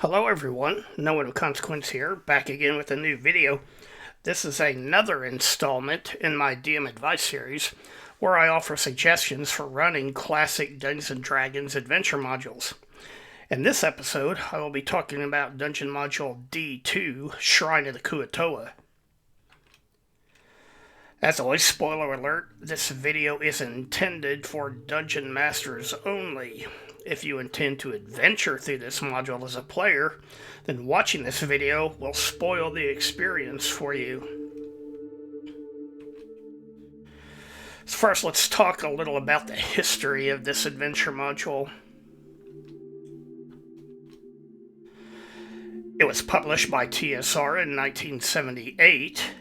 Hello everyone, No One of Consequence here, back again with a new video. This is another installment in my DM Advice series, where I offer suggestions for running classic Dungeons & Dragons adventure modules. In this episode, I will be talking about Dungeon Module D2, Shrine of the Kuo-Toa. As always, spoiler alert, this video is intended for Dungeon Masters only. If you intend to adventure through this module as a player, then watching this video will spoil the experience for you. So first, let's talk a little about the history of this adventure module. It was published by TSR in 1978.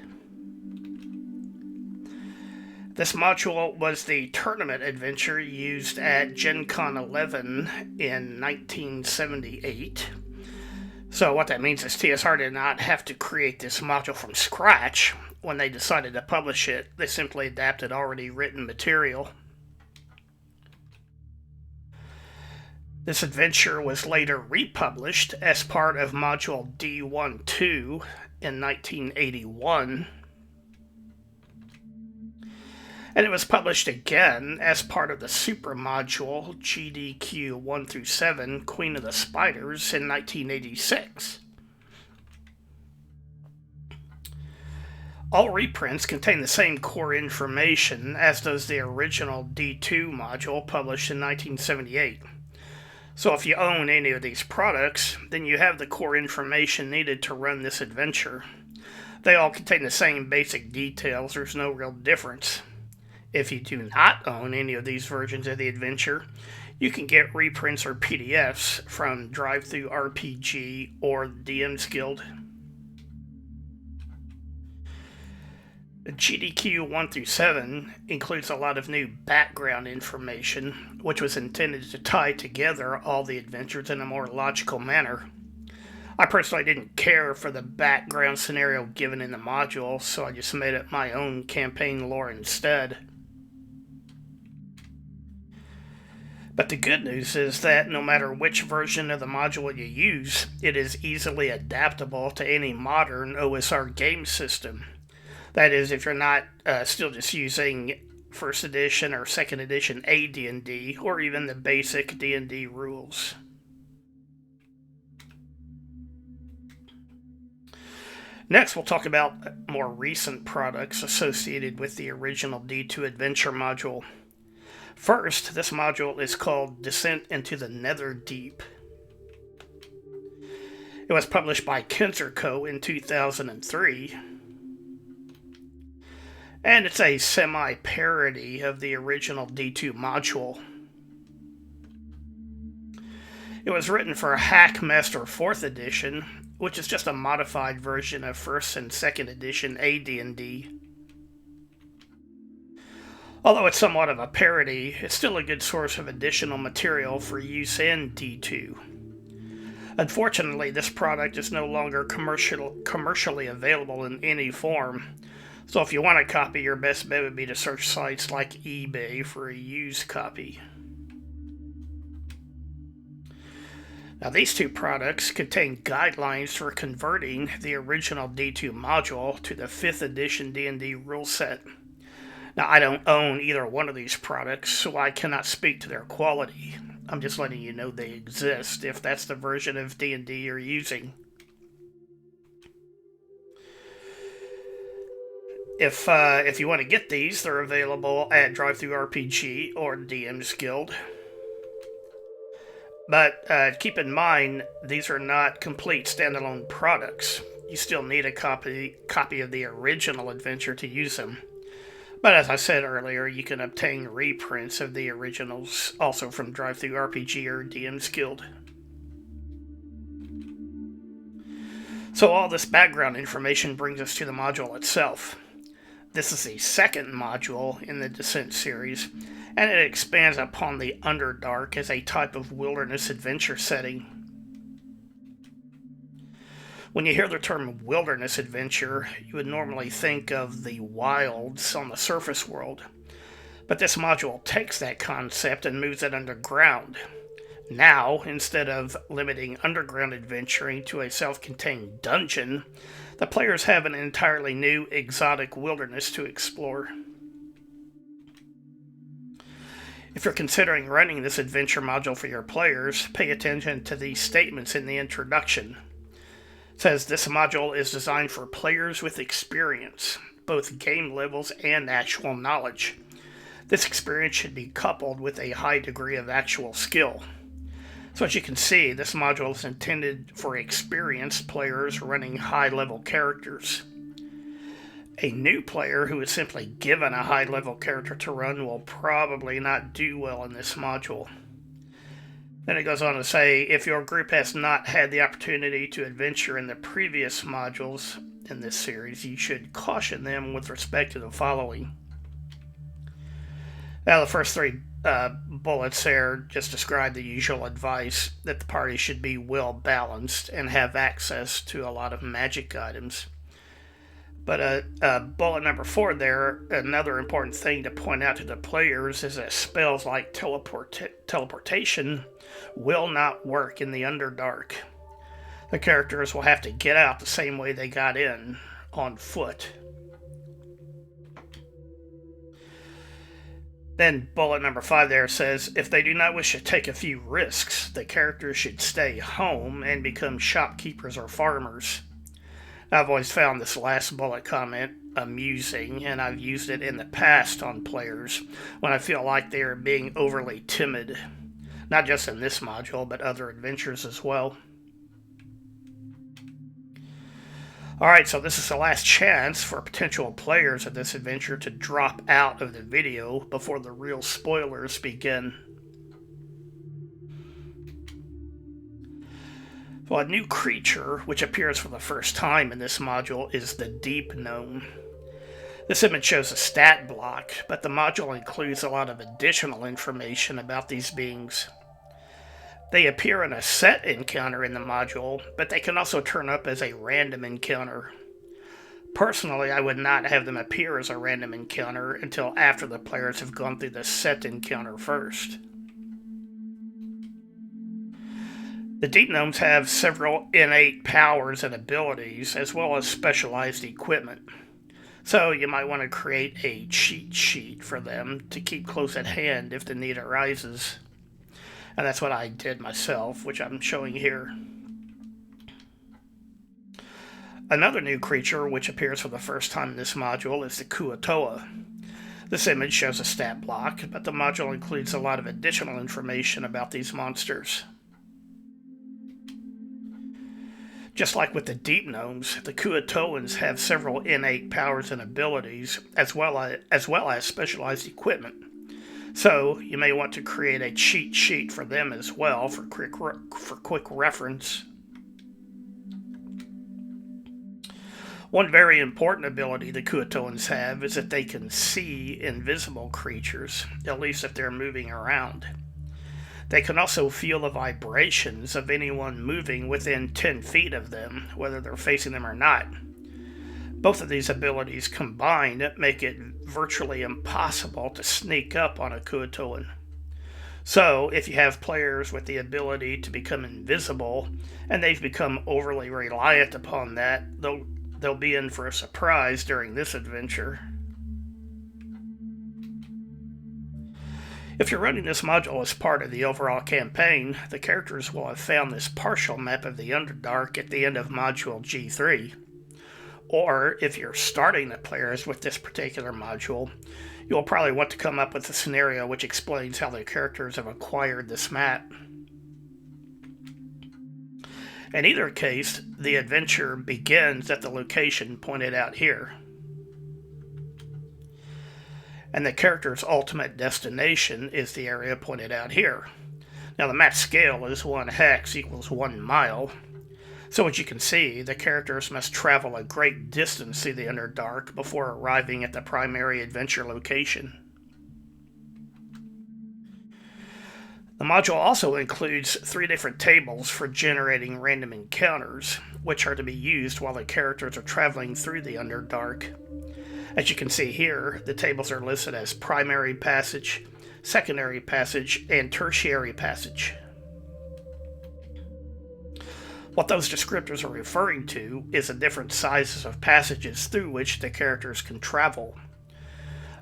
This module was the tournament adventure used at Gen Con 11 in 1978. So what that means is TSR did not have to create this module from scratch when they decided to publish it. They simply adapted already written material. This adventure was later republished as part of Module D12 in 1981. And it was published again as part of the super module GDQ 1 through 7, Queen of the Spiders, in 1986. All reprints contain the same core information as does the original D2 module published in 1978. So if you own any of these products, then you have the core information needed to run this adventure. They all contain the same basic details, there's no real difference. If you do not own any of these versions of the adventure, you can get reprints or PDFs from ttrpg or DM's Guild. The GDQ 1 through 7 includes a lot of new background information, which was intended to tie together all the adventures in a more logical manner. I personally didn't care for the background scenario given in the module, so I just made up my own campaign lore instead. But the good news is that no matter which version of the module you use, it is easily adaptable to any modern OSR game system. That is, if you're not still just using 1st edition or 2nd edition AD&D, or even the basic D&D rules. Next, we'll talk about more recent products associated with the original D2 Adventure module. First, this module is called Descent into the Nether Deep. It was published by Kenzer in 2003. And it's a semi-parody of the original D2 module. It was written for Hackmaster 4th edition, which is just a modified version of 1st and 2nd edition AD&D. Although it's somewhat of a parody, it's still a good source of additional material for use in D2. Unfortunately, this product is no longer commercially available in any form, so if you want a copy, your best bet would be to search sites like eBay for a used copy. Now, these two products contain guidelines for converting the original D2 module to the 5th edition D&D rule set. Now, I don't own either one of these products, so I cannot speak to their quality. I'm just letting you know they exist, if that's the version of D&D you're using. If you want to get these, they're available at DriveThruRPG or DM's Guild. But keep in mind, these are not complete standalone products. You still need a copy of the original adventure to use them. But as I said earlier, you can obtain reprints of the originals also from DriveThruRPG or DM's Guild. So all this background information brings us to the module itself. This is the second module in the Descent series, and it expands upon the Underdark as a type of wilderness adventure setting. When you hear the term wilderness adventure, you would normally think of the wilds on the surface world. But this module takes that concept and moves it underground. Now, instead of limiting underground adventuring to a self-contained dungeon, the players have an entirely new exotic wilderness to explore. If you're considering running this adventure module for your players, pay attention to these statements in the introduction. It says this module is designed for players with experience, both game levels and actual knowledge. This experience should be coupled with a high degree of actual skill. So as you can see, this module is intended for experienced players running high-level characters. A new player who is simply given a high-level character to run will probably not do well in this module. Then it goes on to say, if your group has not had the opportunity to adventure in the previous modules in this series, you should caution them with respect to the following. Now, the first three bullets there just describe the usual advice that the party should be well balanced and have access to a lot of magic items. But bullet number 4 there, another important thing to point out to the players is that spells like teleportation will not work in the Underdark. The characters will have to get out the same way they got in, on foot. Then bullet number 5 there says, if they do not wish to take a few risks, the characters should stay home and become shopkeepers or farmers. I've always found this last bullet comment amusing, and I've used it in the past on players when I feel like they are being overly timid. Not just in this module, but other adventures as well. Alright, so this is the last chance for potential players of this adventure to drop out of the video before the real spoilers begin. Well, a new creature, which appears for the first time in this module, is the Deep Gnome. This image shows a stat block, but the module includes a lot of additional information about these beings. They appear in a set encounter in the module, but they can also turn up as a random encounter. Personally, I would not have them appear as a random encounter until after the players have gone through the set encounter first. The Deep Gnomes have several innate powers and abilities, as well as specialized equipment. So you might want to create a cheat sheet for them to keep close at hand if the need arises. And that's what I did myself, which I'm showing here. Another new creature which appears for the first time in this module is the Kuo-Toa. This image shows a stat block, but the module includes a lot of additional information about these monsters. Just like with the Deep Gnomes, the Kuo-Toans have several innate powers and abilities, as well as specialized equipment. So you may want to create a cheat sheet for them as well for quick reference. One very important ability the Kuo-Toans have is that they can see invisible creatures, at least if they're moving around. They can also feel the vibrations of anyone moving within 10 feet of them, whether they're facing them or not. Both of these abilities combined make it virtually impossible to sneak up on a Kuo-Toan. So, if you have players with the ability to become invisible, and they've become overly reliant upon that, they'll be in for a surprise during this adventure. If you're running this module as part of the overall campaign, the characters will have found this partial map of the Underdark at the end of Module G3. Or, if you're starting the players with this particular module, you'll probably want to come up with a scenario which explains how the characters have acquired this map. In either case, the adventure begins at the location pointed out here. And the character's ultimate destination is the area pointed out here. Now the map scale is 1 hex equals 1 mile. So as you can see, the characters must travel a great distance through the Underdark before arriving at the primary adventure location. The module also includes 3 different tables for generating random encounters, which are to be used while the characters are traveling through the Underdark. As you can see here, the tables are listed as primary passage, secondary passage, and tertiary passage. What those descriptors are referring to is the different sizes of passages through which the characters can travel.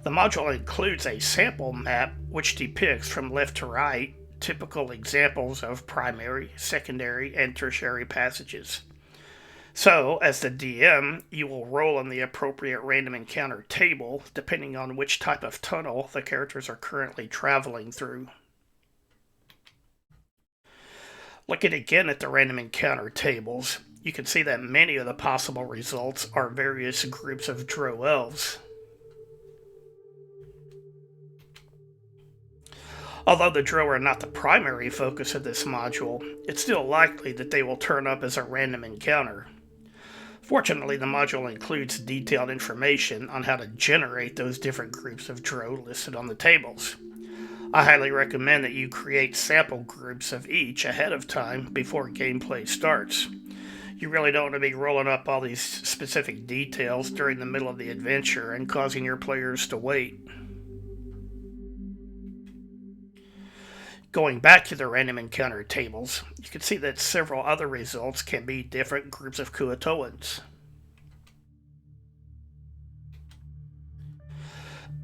The module includes a sample map which depicts from left to right typical examples of primary, secondary, and tertiary passages. So, as the DM, you will roll on the appropriate random encounter table depending on which type of tunnel the characters are currently traveling through. Looking again at the random encounter tables, you can see that many of the possible results are various groups of Drow elves. Although the Drow are not the primary focus of this module, it's still likely that they will turn up as a random encounter. Fortunately, the module includes detailed information on how to generate those different groups of Drow listed on the tables. I highly recommend that you create sample groups of each ahead of time before gameplay starts. You really don't want to be rolling up all these specific details during the middle of the adventure and causing your players to wait. Going back to the random encounter tables, you can see that several other results can be different groups of Kuo-Toans.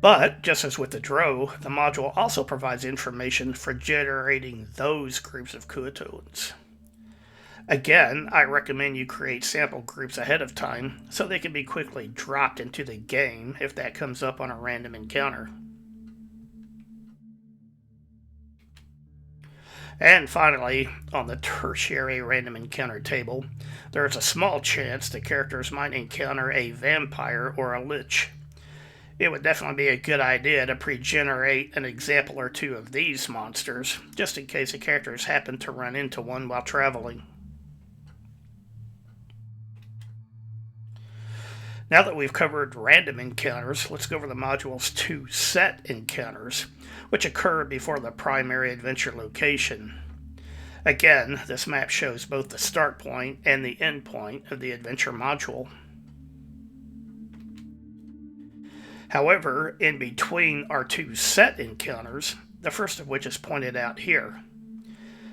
But, just as with the Drow, the module also provides information for generating those groups of Kuo-Toans. Again, I recommend you create sample groups ahead of time so they can be quickly dropped into the game if that comes up on a random encounter. And finally, on the tertiary random encounter table, there is a small chance the characters might encounter a vampire or a lich. It would definitely be a good idea to pre-generate an example or two of these monsters, just in case the characters happen to run into one while traveling. Now that we've covered random encounters, let's go over the module's 2 set encounters, which occur before the primary adventure location. Again, this map shows both the start point and the end point of the adventure module. However, in between our 2 set encounters, the first of which is pointed out here.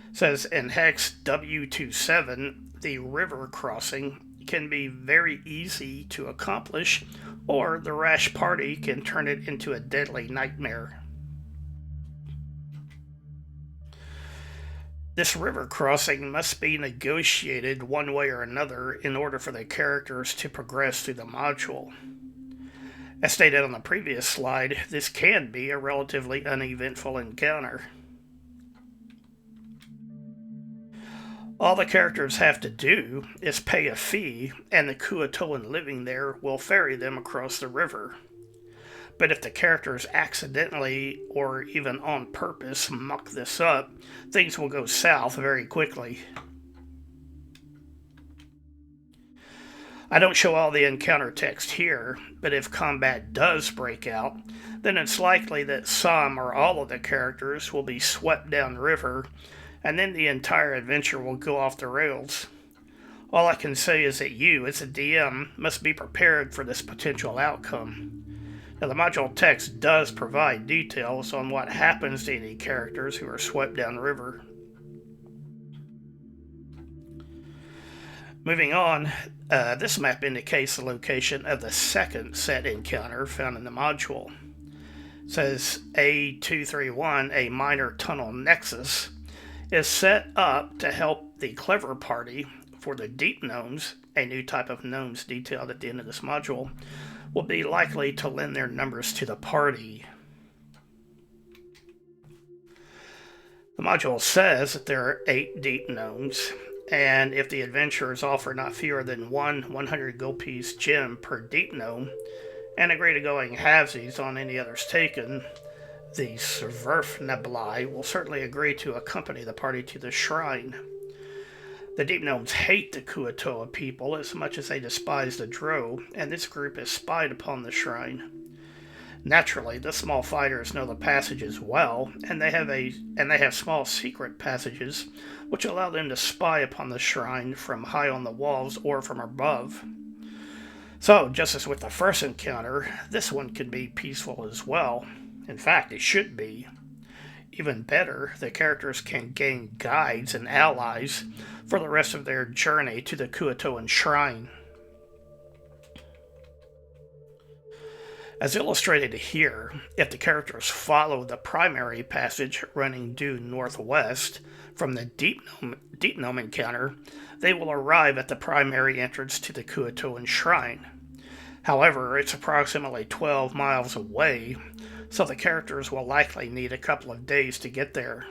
It says in hex W27, the river crossing can be very easy to accomplish, or the rash party can turn it into a deadly nightmare. This river crossing must be negotiated one way or another in order for the characters to progress through the module. As stated on the previous slide, this can be a relatively uneventful encounter. All the characters have to do is pay a fee, and the Kuo-Toan living there will ferry them across the river. But if the characters accidentally, or even on purpose, muck this up, things will go south very quickly. I don't show all the encounter text here, but if combat does break out, then it's likely that some or all of the characters will be swept downriver, and then the entire adventure will go off the rails. All I can say is that you, as a DM, must be prepared for this potential outcome. Now, the module text does provide details on what happens to any characters who are swept downriver. Moving on, this map indicates the location of the second set encounter found in the module. It says A231, a minor tunnel nexus, is set up to help the clever party for the deep gnomes, a new type of gnomes detailed at the end of this module, will be likely to lend their numbers to the party. The module says that there are 8 deep gnomes, and if the adventurers offer not fewer than 100 gold piece gem per deep gnome, and agree to going halvesies on any others taken, the Sverfnebli will certainly agree to accompany the party to the shrine. The Deep Gnomes hate the Kuo-Toa people as much as they despise the Drow, and this group is spied upon the shrine. Naturally, the small fighters know the passages well, and they have small secret passages which allow them to spy upon the shrine from high on the walls or from above. So, just as with the first encounter, this one can be peaceful as well. In fact, it should be. even better, the characters can gain guides and allies for the rest of their journey to the Kuo-Toan shrine. As illustrated here, if the characters follow the primary passage running due northwest from the Deep Gnome encounter, they will arrive at the primary entrance to the Kuo-Toan shrine. However, it's approximately 12 miles away, so the characters will likely need a couple of days to get there.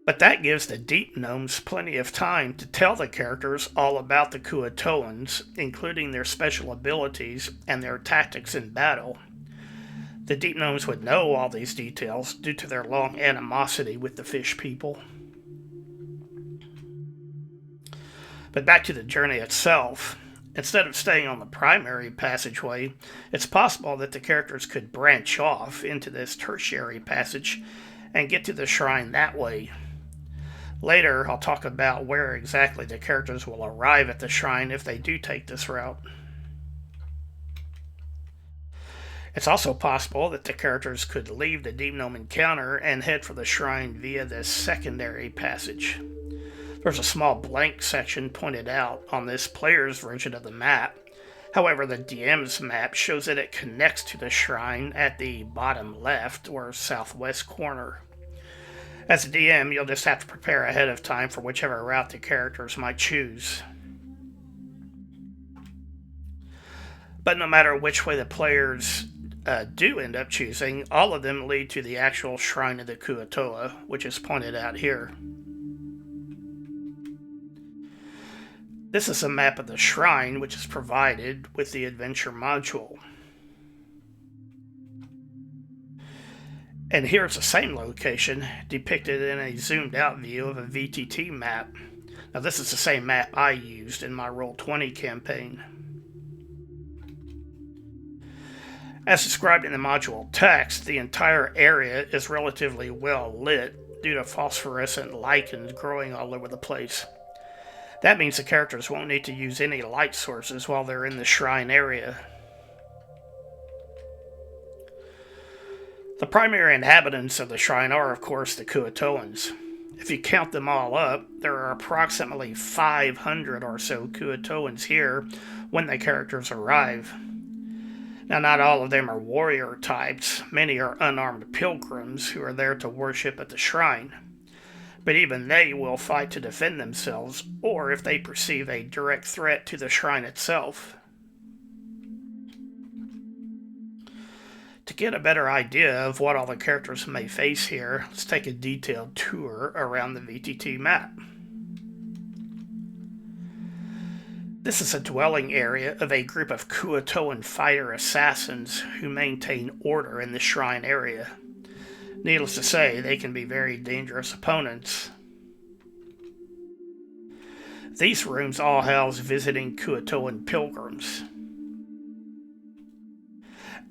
But that gives the Deep Gnomes plenty of time to tell the characters all about the Kuo-Toans, including their special abilities and their tactics in battle. The Deep Gnomes would know all these details due to their long animosity with the Fish People. But back to the journey itself. Instead of staying on the primary passageway, it's possible that the characters could branch off into this tertiary passage and get to the shrine that way. Later, I'll talk about where exactly the characters will arrive at the shrine if they do take this route. It's also possible that the characters could leave the Deep Gnome encounter and head for the shrine via this secondary passage. There's a small blank section pointed out on this player's version of the map. However, the DM's map shows that it connects to the shrine at the bottom left or southwest corner. As a DM, you'll just have to prepare ahead of time for whichever route the characters might choose. But no matter which way the players do end up choosing, all of them lead to the actual shrine of the Kuo-Toa, which is pointed out here. This is a map of the shrine, which is provided with the adventure module. And here's the same location depicted in a zoomed out view of a VTT map. Now this is the same map I used in my Roll20 campaign. As described in the module text, the entire area is relatively well lit due to phosphorescent lichens growing all over the place. That means the characters won't need to use any light sources while they're in the shrine area. The primary inhabitants of the shrine are, of course, the Kuo-Toans. If you count them all up, there are approximately 500 or so Kuo-Toans here when the characters arrive. Now, not all of them are warrior types. Many are unarmed pilgrims who are there to worship at the shrine. But even they will fight to defend themselves, or if they perceive a direct threat to the shrine itself. To get a better idea of what all the characters may face here, let's take a detailed tour around the VTT map. This is a dwelling area of a group of Kuo-Toan fighter assassins who maintain order in the shrine area. Needless to say, they can be very dangerous opponents. These rooms all house visiting Kuo-Toan pilgrims,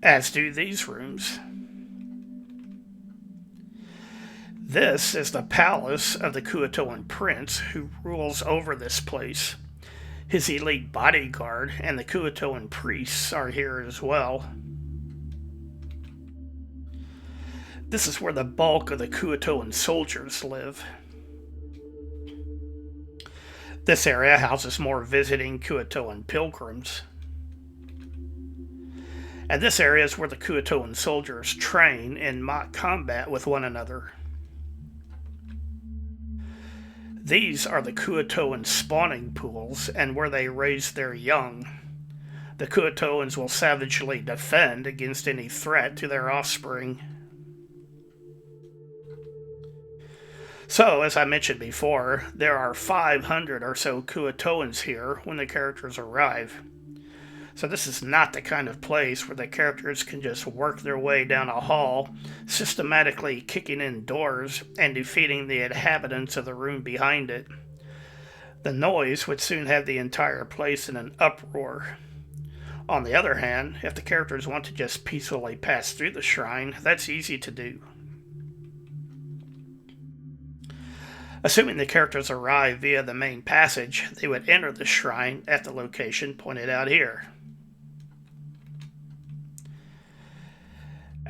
as do these rooms. This is the palace of the Kuo-Toan prince who rules over this place. His elite bodyguard and the Kuo-Toan priests are here as well. This is where the bulk of the Kuo-Toan soldiers live. This area houses more visiting Kuo-Toan pilgrims. And this area is where the Kuo-Toan soldiers train in mock combat with one another. These are the Kuo-Toan spawning pools and where they raise their young. The Kuo-Toans will savagely defend against any threat to their offspring. So, as I mentioned before, there are 500 or so Kuo-Toans here when the characters arrive. So this is not the kind of place where the characters can just work their way down a hall, systematically kicking in doors and defeating the inhabitants of the room behind it. The noise would soon have the entire place in an uproar. On the other hand, if the characters want to just peacefully pass through the shrine, that's easy to do. Assuming the characters arrive via the main passage, they would enter the shrine at the location pointed out here.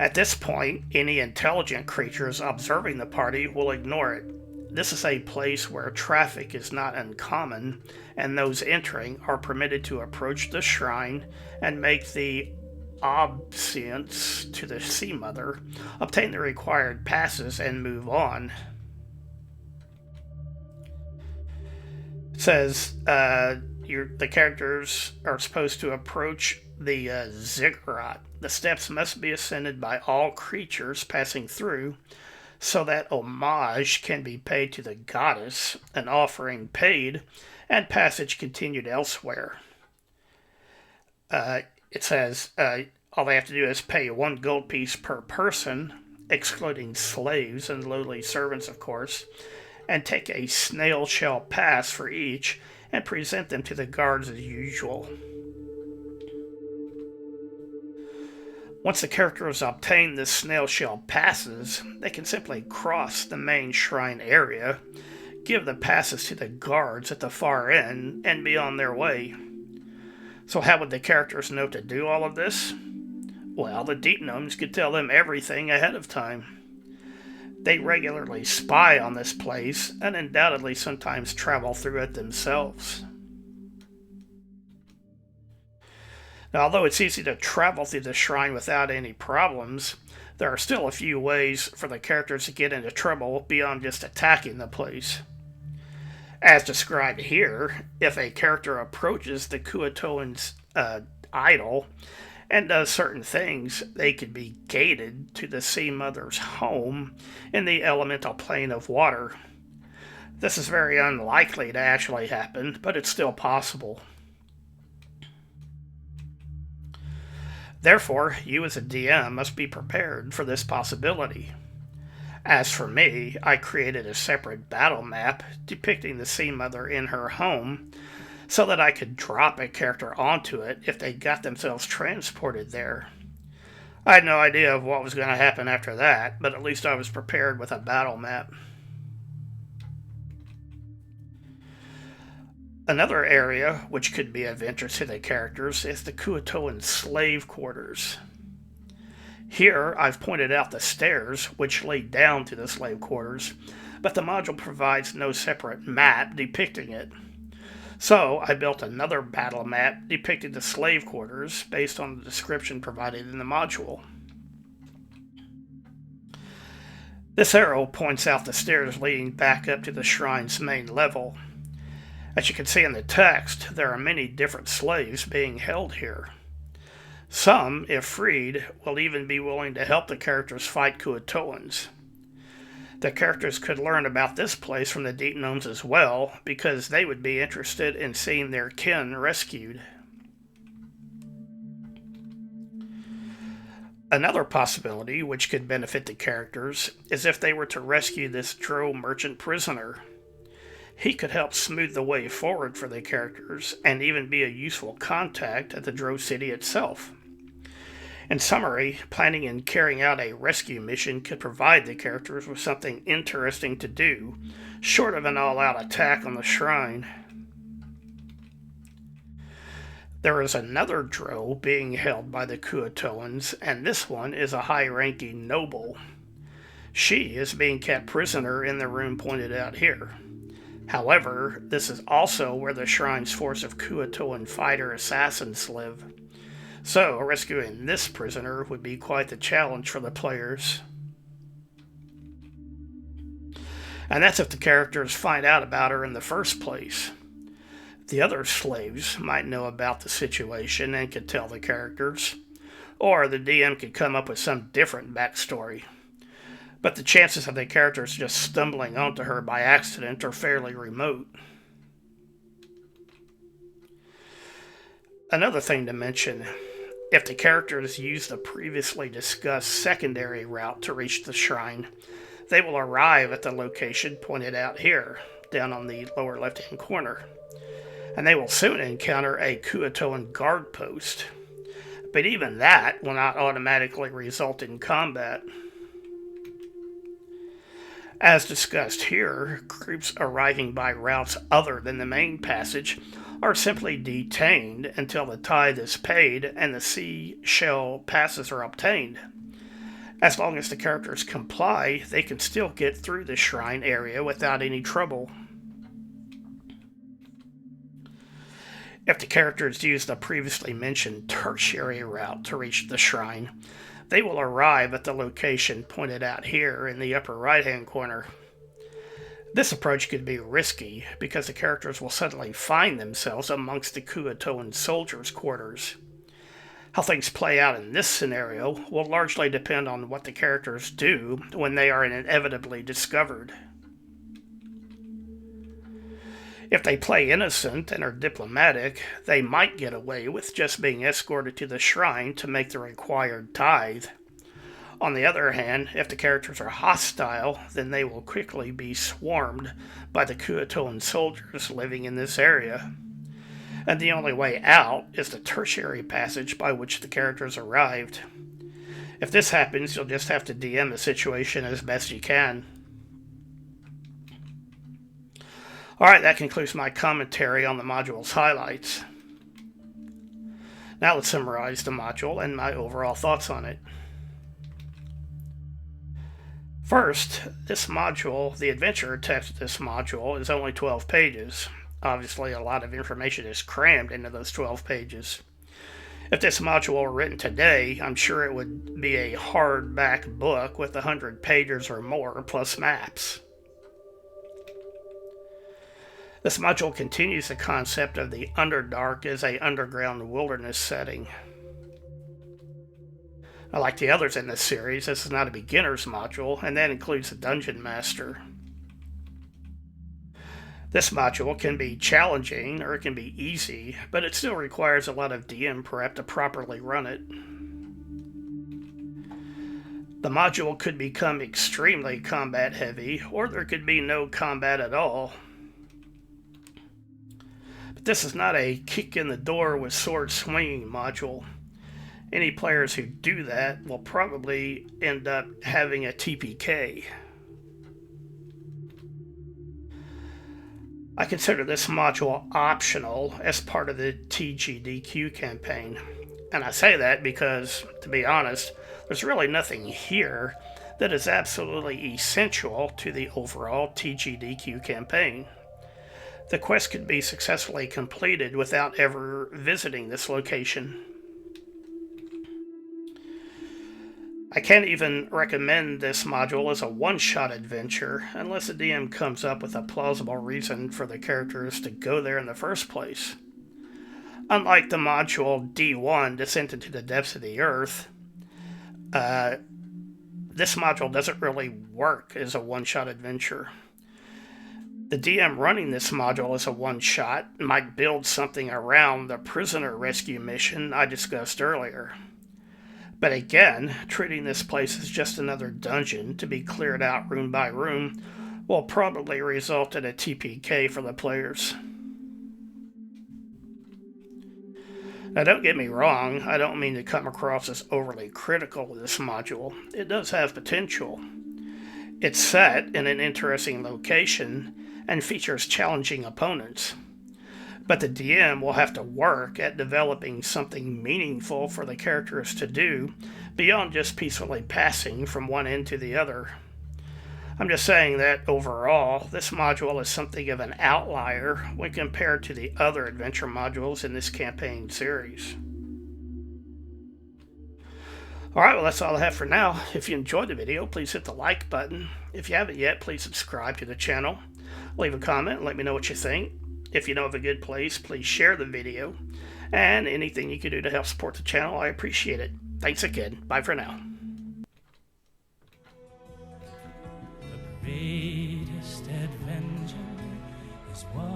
At this point, any intelligent creatures observing the party will ignore it. This is a place where traffic is not uncommon, and those entering are permitted to approach the shrine and make the obeisance to the Sea Mother, obtain the required passes, and move on. It says the characters are supposed to approach the ziggurat. The steps must be ascended by all creatures passing through, so that homage can be paid to the goddess, an offering paid, and passage continued elsewhere. It says all they have to do is pay 1 gold piece per person, excluding slaves and lowly servants, of course, and take a snail shell pass for each and present them to the guards as usual. Once the characters obtain the snail shell passes, they can simply cross the main shrine area, give the passes to the guards at the far end, and be on their way. So how would the characters know to do all of this? Well, the deep gnomes could tell them everything ahead of time. They regularly spy on this place and undoubtedly sometimes travel through it themselves. Now, although it's easy to travel through the shrine without any problems, there are still a few ways for the characters to get into trouble beyond just attacking the place. As described here, if a character approaches the Kuo-Toa's idol and does certain things, they could be gated to the Sea Mother's home in the elemental plane of water. This is very unlikely to actually happen, but it's still possible. Therefore, you as a DM must be prepared for this possibility. As for me, I created a separate battle map depicting the Sea Mother in her home so that I could drop a character onto it if they got themselves transported there. I had no idea of what was going to happen after that, but at least I was prepared with a battle map. Another area which could be of interest to the characters is the Kuo-Toan slave quarters. Here I've pointed out the stairs which lead down to the slave quarters, but the module provides no separate map depicting it. So I built another battle map depicting the slave quarters based on the description provided in the module. This arrow points out the stairs leading back up to the shrine's main level. As you can see in the text, there are many different slaves being held here. Some, if freed, will even be willing to help the characters fight Kuo-Toans. The characters could learn about this place from the Deep Gnomes as well, because they would be interested in seeing their kin rescued. Another possibility which could benefit the characters is if they were to rescue this drow merchant prisoner. He could help smooth the way forward for the characters and even be a useful contact at the drow city itself. In summary, planning and carrying out a rescue mission could provide the characters with something interesting to do, short of an all-out attack on the shrine. There is another drow being held by the Kuo-Toans, and this one is a high-ranking noble. She is being kept prisoner in the room pointed out here. However, this is also where the shrine's force of Kuo-Toan fighter assassins live. So, rescuing this prisoner would be quite the challenge for the players. And that's if the characters find out about her in the first place. The other slaves might know about the situation and could tell the characters, or the DM could come up with some different backstory. But the chances of the characters just stumbling onto her by accident are fairly remote. Another thing to mention, if the characters use the previously discussed secondary route to reach the shrine, they will arrive at the location pointed out here, down on the lower left-hand corner. And they will soon encounter a Kuo-Toan guard post. But even that will not automatically result in combat. As discussed here, groups arriving by routes other than the main passage are simply detained until the tithe is paid and the sea shell passes are obtained. As long as the characters comply, they can still get through the shrine area without any trouble. If the characters use the previously mentioned tertiary route to reach the shrine, they will arrive at the location pointed out here in the upper right-hand corner. This approach could be risky because the characters will suddenly find themselves amongst the Kuo-Toan soldiers' quarters. How things play out in this scenario will largely depend on what the characters do when they are inevitably discovered. If they play innocent and are diplomatic, they might get away with just being escorted to the shrine to make the required tithe. On the other hand, if the characters are hostile, then they will quickly be swarmed by the Kuo-Toan soldiers living in this area. And the only way out is the tertiary passage by which the characters arrived. If this happens, you'll just have to DM the situation as best you can. Alright, that concludes my commentary on the module's highlights. Now let's summarize the module and my overall thoughts on it. First, this module, the adventure text of this module, is only 12 pages. Obviously, a lot of information is crammed into those 12 pages. If this module were written today, I'm sure it would be a hardback book with 100 pages or more, plus maps. This module continues the concept of the Underdark as an underground wilderness setting. Like the others in this series, this is not a beginner's module, and that includes the Dungeon Master. This module can be challenging, or it can be easy, but it still requires a lot of DM prep to properly run it. The module could become extremely combat heavy, or there could be no combat at all. But this is not a kick in the door with sword swinging module. Any players who do that will probably end up having a TPK. I consider this module optional as part of the TGDQ campaign. And I say that because, to be honest, there's really nothing here that is absolutely essential to the overall TGDQ campaign. The quest could be successfully completed without ever visiting this location. I can't even recommend this module as a one-shot adventure unless the DM comes up with a plausible reason for the characters to go there in the first place. Unlike the module D1, Descent into the Depths of the Earth, this module doesn't really work as a one-shot adventure. The DM running this module as a one-shot might build something around the prisoner rescue mission I discussed earlier. But again, treating this place as just another dungeon to be cleared out room by room will probably result in a TPK for the players. Now don't get me wrong, I don't mean to come across as overly critical of this module. It does have potential. It's set in an interesting location and features challenging opponents. But the DM will have to work at developing something meaningful for the characters to do beyond just peacefully passing from one end to the other. I'm just saying that overall, this module is something of an outlier when compared to the other adventure modules in this campaign series. Alright, well that's all I have for now. If you enjoyed the video, please hit the like button. If you haven't yet, please subscribe to the channel. Leave a comment and let me know what you think. If you know of a good place, please share the video. And anything you can do to help support the channel, I appreciate it. Thanks again. Bye for now. The greatest adventure is one